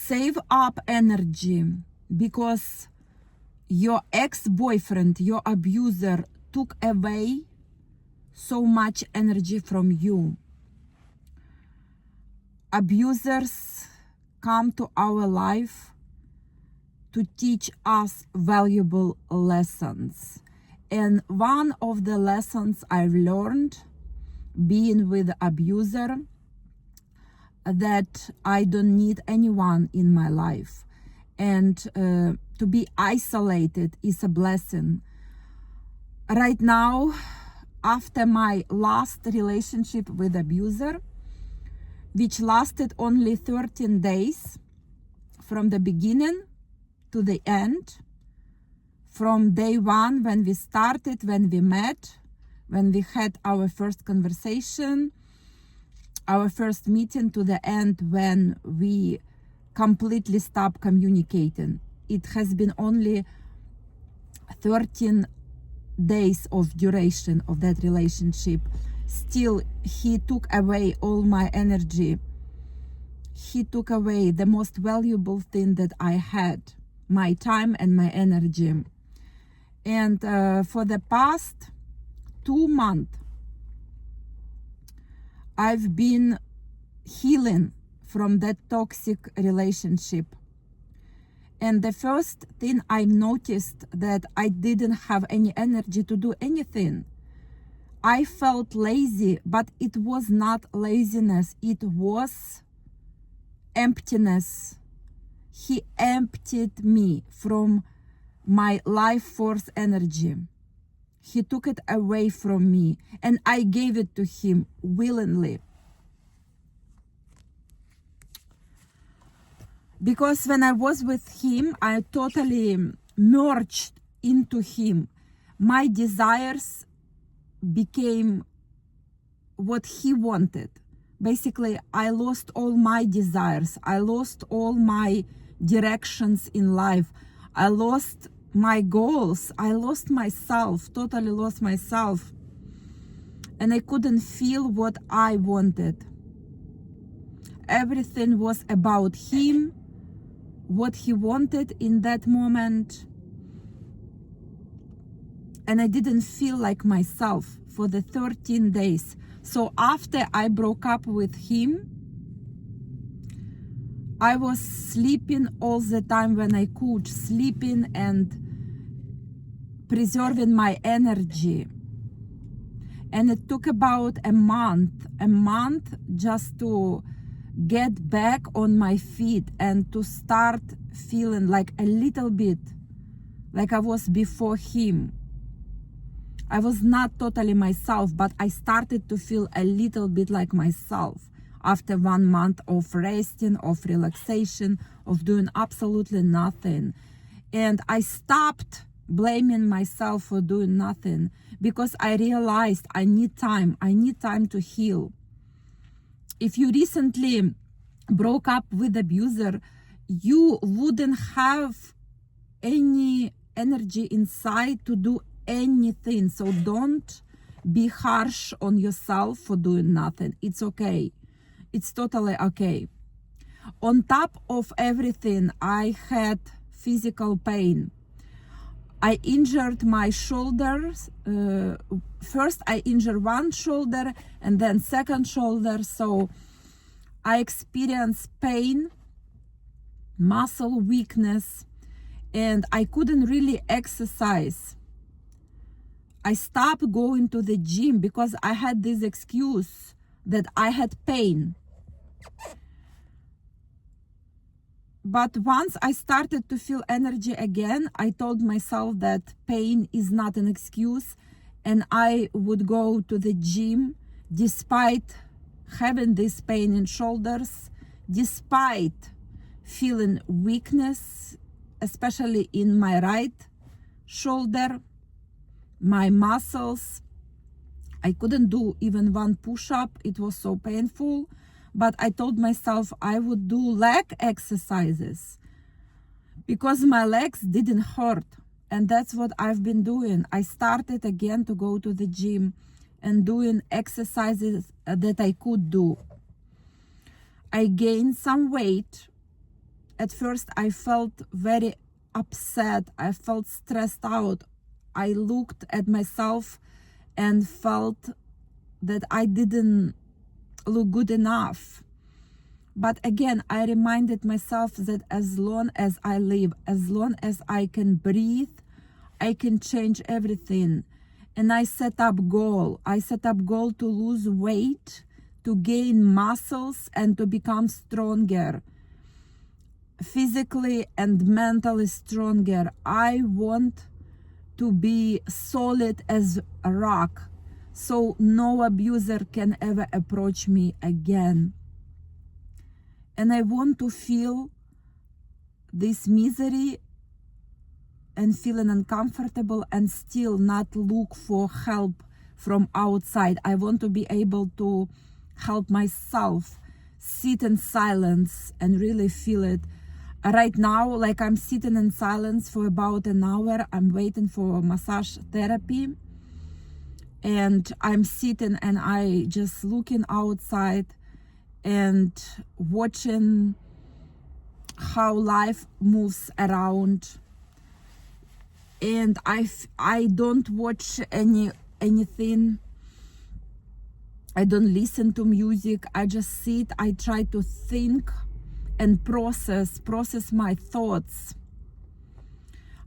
save up energy because your ex-boyfriend, your abuser, took away so much energy from you. Abusers come to our life to teach us valuable lessons. And one of the lessons I've learned being with abuser, that I don't need anyone in my life. And to be isolated is a blessing. Right now, after my last relationship with abuser, which lasted only 13 days, from the beginning to the end, from day one when we started, when we met, when we had our first conversation, our first meeting, to the end when we completely stopped communicating. It has been only 13 days of duration of that relationship. Still, he took away all my energy. He took away the most valuable thing that I had, my time and my energy. And for the past 2 months, I've been healing from that toxic relationship. And the first thing I noticed that I didn't have any energy to do anything. I felt lazy, but it was not laziness, it was emptiness. He emptied me from my life force energy. He took it away from me, and I gave it to him willingly. Because when I was with him, I totally merged into him. My desires became what he wanted. Basically, I lost all my desires. I lost all my directions in life. I lost my goals. I lost myself, totally lost myself. And I couldn't feel what I wanted. Everything was about him, what he wanted in that moment. And I didn't feel like myself for the 13 days. So after I broke up with him, I was sleeping all the time when I could, sleeping and preserving my energy. And it took about a month just to get back on my feet and to start feeling like a little bit like I was before him. I was not totally myself, but I started to feel a little bit like myself after 1 month of resting, of relaxation, of doing absolutely nothing. And I stopped blaming myself for doing nothing because I realized I need time to heal. If you recently broke up with abuser, you wouldn't have any energy inside to do anything. So don't be harsh on yourself for doing nothing. It's okay. It's totally okay. On top of everything, I had physical pain. I injured my shoulders. First, I injured one shoulder and then second shoulder. So I experienced pain, muscle weakness, and I couldn't really exercise. I stopped going to the gym because I had this excuse that I had pain. But once I started to feel energy again, I told myself that pain is not an excuse, and I would go to the gym despite having this pain in shoulders, despite feeling weakness, especially in my right shoulder, my muscles. I couldn't do even one push-up. It was so painful. But I told myself I would do leg exercises because my legs didn't hurt. And that's what I've been doing. I started again to go to the gym and doing exercises that I could do. I gained some weight at first I felt very upset. I felt stressed out. I looked at myself and felt that I didn't look good enough. But again, I reminded myself that as long as I live, as long as I can breathe, I can change everything. And I set up goal. I set up goal to lose weight, to gain muscles, and to become stronger. Physically and mentally stronger. I want to be solid as a rock, so no abuser can ever approach me again. And I want to feel this misery and feeling uncomfortable and still not look for help from outside. I want to be able to help myself, sit in silence and really feel it. Right now, like I'm sitting in silence for about an hour. I'm waiting for massage therapy. And I'm sitting and I just looking outside and watching how life moves around. And I don't watch anything. I don't listen to music. I just sit. I try to think and process my thoughts.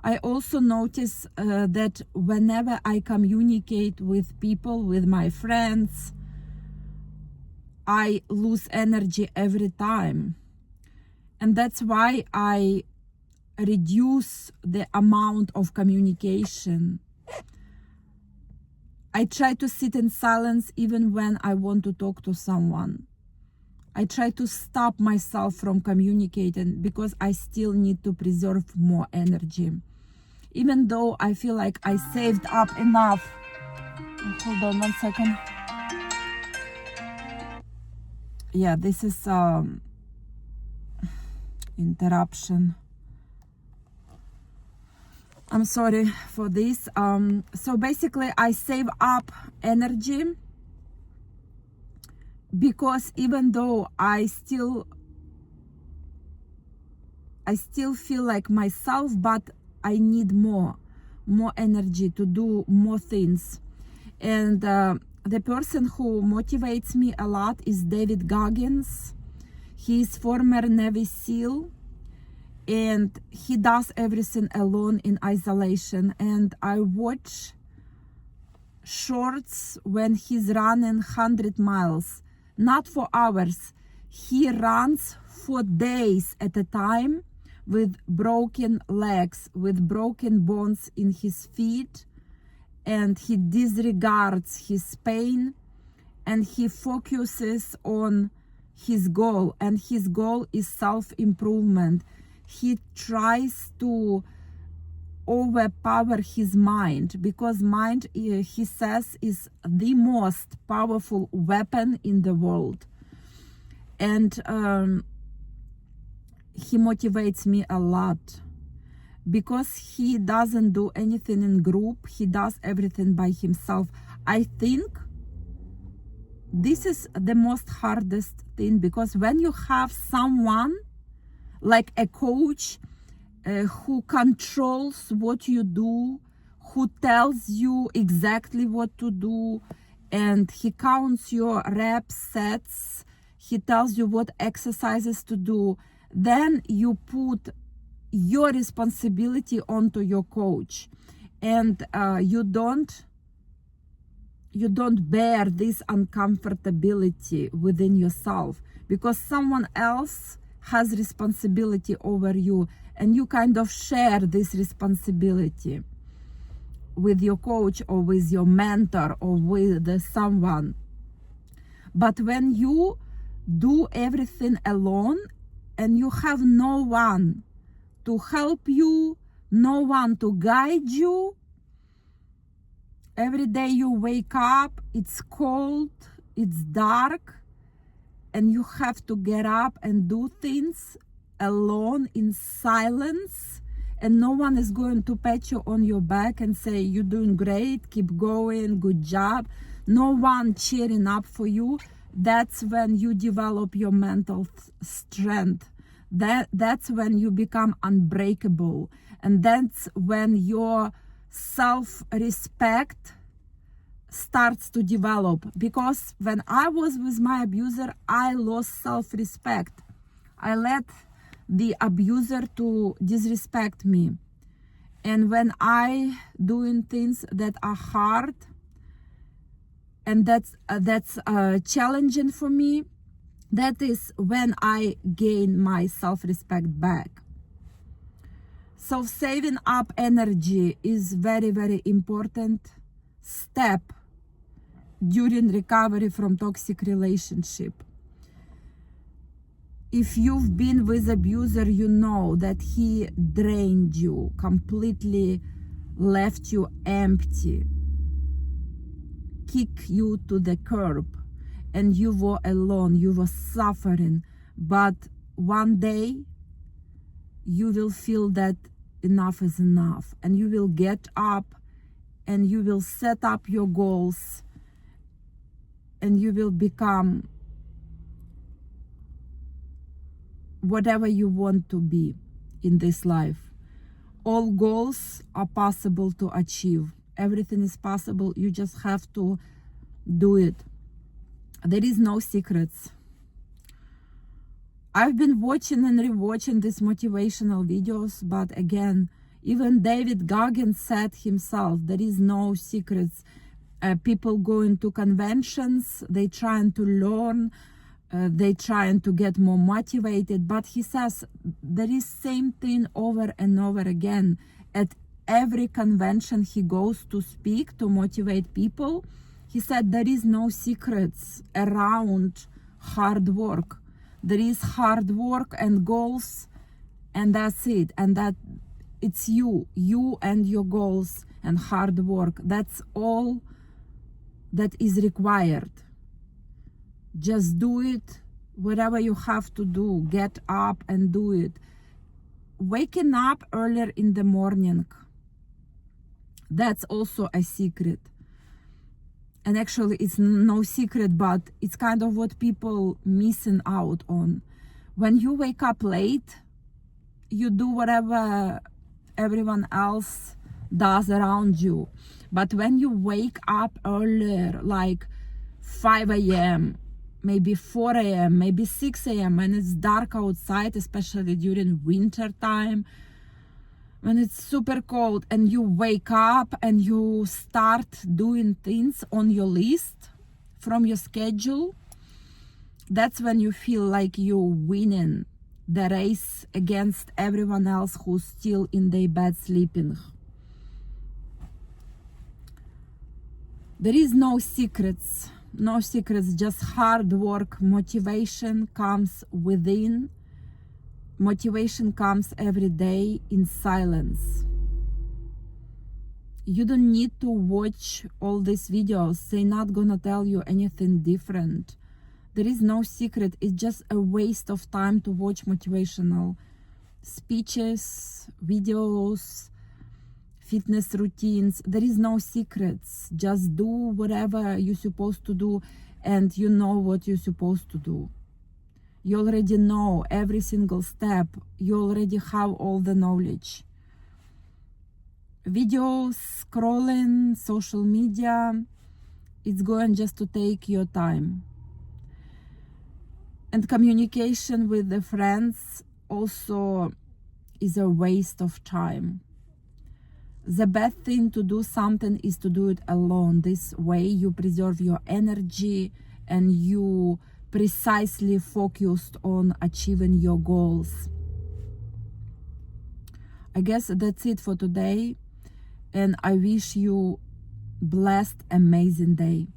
I also notice that whenever I communicate with people, with my friends, I lose energy every time. And that's why I reduce the amount of communication. I try to sit in silence even when I want to talk to someone. I try to stop myself from communicating because I still need to preserve more energy. Even though I feel like I saved up enough. Hold on 1 second. Yeah, this is interruption. I'm sorry for this. So basically I save up energy because even though I still feel like myself, but I need more energy to do more things. And the person who motivates me a lot is David Goggins. He's former Navy SEAL, and he does everything alone in isolation. And I watch shorts when he's running 100 miles, not for hours. He runs for days at a time with broken legs, with broken bones in his feet, and he disregards his pain and he focuses on his goal, and his goal is self-improvement. He tries to overpower his mind because mind, he says, is the most powerful weapon in the world. And he motivates me a lot because he doesn't do anything in group. He does everything by himself. I think this is the most hardest thing, because when you have someone like a coach who controls what you do, who tells you exactly what to do, and he counts your reps, sets, he tells you what exercises to do, then you put your responsibility onto your coach, and you don't bear this uncomfortability within yourself because someone else has responsibility over you, and you kind of share this responsibility with your coach or with your mentor or with someone. But when you do everything alone and you have no one to help you, no one to guide you, every day you wake up, it's cold, it's dark, and you have to get up and do things alone in silence, and no one is going to pat you on your back and say, you're doing great, keep going, good job. No one cheering up for you. That's when you develop your mental strength. that's when you become unbreakable, and that's when your self-respect starts to develop. Because when I was with my abuser, I lost self-respect. I let the abuser to disrespect me, and when I doing things that are hard and that's challenging for me, that is when I gain my self-respect back. So saving up energy is very, very important step during recovery from toxic relationship. If you've been with abuser, you know that he drained you, completely left you empty, kick you to the curb, and you were alone, you were suffering. But one day you will feel that enough is enough, and you will get up and you will set up your goals, and you will become whatever you want to be in this life. All goals are possible to achieve. Everything is possible. You just have to do it. There is no secrets. I've been watching and rewatching these motivational videos, but again, even David Goggins said himself, there is no secrets. People going to conventions, they trying to learn, they trying to get more motivated, but he says there is same thing over and over again. At every convention he goes to speak, to motivate people, he said there is no secrets around hard work. There is hard work and goals, and that's it. And that it's you and your goals and hard work. That's all that is required. Just do it, whatever you have to do. Get up and do it. Waking up earlier in the morning, that's also a secret. And actually it's no secret, but it's kind of what people missing out on. When you wake up late, you do whatever everyone else does around you. But when you wake up earlier, like 5 a.m., maybe 4 a.m., maybe 6 a.m., when it's dark outside, especially during winter time, when it's super cold, and you wake up and you start doing things on your list from your schedule, that's when you feel like you're winning the race against everyone else who's still in their bed sleeping. There is no secrets, just hard work. Motivation comes within. Motivation comes every day in silence. You don't need to watch all these videos. They're not gonna tell you anything different. There is no secret. It's just a waste of time to watch motivational speeches, videos, fitness routines. There is no secrets. Just do whatever you're supposed to do, and you know what you're supposed to do. You already know every single step. You already have all the knowledge. Videos, scrolling, social media, it's going just to take your time. And communication with the friends also is a waste of time. The best thing to do something is to do it alone. This way you preserve your energy and you precisely focused on achieving your goals. I guess that's it for today, and I wish you blessed, amazing day.